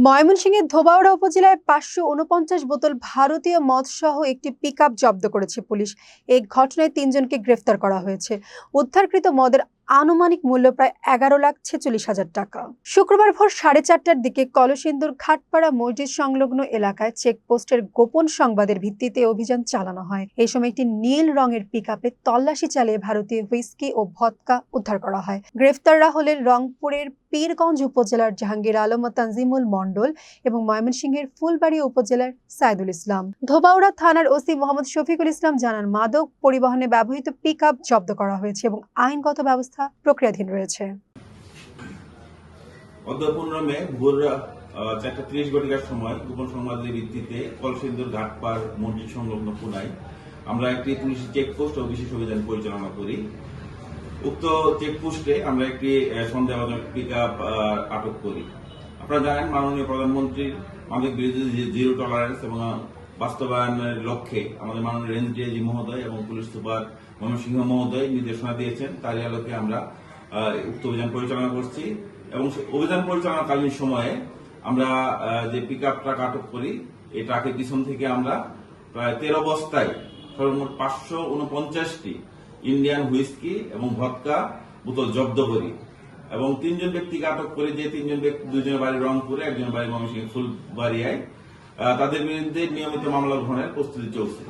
ময়মনসিংহের ধোবাউড়া উপজেলায় ৫৪৯ বোতল ভারতীয় মদসহ একটি পিকআপ জব্দ করেছে পুলিশ। এই ঘটনায় ৩ জনকে গ্রেফতার করা হয়েছে। উদ্ধারকৃত মদের আনুমানিক মূল্য প্রায় ১১,৪৬,০০০ টাকা। শুক্রবার ভোর ৪:৩০টার দিকে কলসিন্দুর ঘাটপাড়া মসজিদ সংলগ্ন এলাকায় চেকপোস্টের গোপন সংবাদের ভিত্তিতে অভিযান চালানো হয়। এই সময় একটি নীল রঙের পিকআপে তল্লাশি চালিয়ে ভারতীয় হুইস্কি ও ভদকা উদ্ধার করা হয়। গ্রেফতাররা হলেন রংপুরের পীরগঞ্জ উপজেলার জাহাঙ্গীর আলম ও তানজিমুল মণ্ডল এবং ময়মনসিংহের ফুলবাড়িয়া উপজেলার সাইদুল ইসলাম। ধোবাউড়া থানার ওসি মোহাম্মদ শফিকুল ইসলাম জানান, মাদক পরিবহনে ব্যবহৃত পিকআপ জব্দ করা হয়েছে এবং আইনগত ব্যবস্থা প্রক্রিয়াধীন রয়েছে। অদ্য 15 মে ভোর 4:30 ঘটিকার সময় গোপন সংবাদের ভিত্তিতে কলসিন্দুর ঘাটপাড় মসজিদ সংলগ্ন কোনায় আমরা একটি পুলিশি চেকপোস্ট ও বিশেষ অভিযান পরিচালনা করি। উক্ত চেকপোস্টে আমরা একটি সন্দেহভাজন পিকআপ আটক করি। আপনারা জানেন, মাননীয় প্রধানমন্ত্রীর মাদক বিরোধী জিরো টলারেন্স এবং বাস্তবায়নের লক্ষ্যে আমাদের মাননীয় রেঞ্জ ডিআইজি মহোদয় এবং পুলিশ সুপার ময়মনসিংহ মহোদয় নির্দেশনা দিয়েছেন। তারই আলোকে আমরা উক্ত অভিযান পরিচালনা করছি এবং অভিযান পরিচালনাকালীন সময়ে আমরা যে পিকআপ ট্রাক আটক করি, এই ট্রাকের পিছন থেকে আমরা প্রায় 13 বস্তায় সর্বমোট 549টি ইন্ডিয়ান হুইস্কি এবং ভদকা বোতল জব্দ করি এবং 3 জন ব্যক্তিকে আটক করি। যে 3 জন ব্যক্তি, 2 জনের বাড়ি রংপুরে, একজনের বাড়ি ময়মনসিংহ ফুলবাড়িয়ায়। তাদের বিরুদ্ধে নিয়মিত মামলা গ্রহণের প্রস্তুতি চলছে।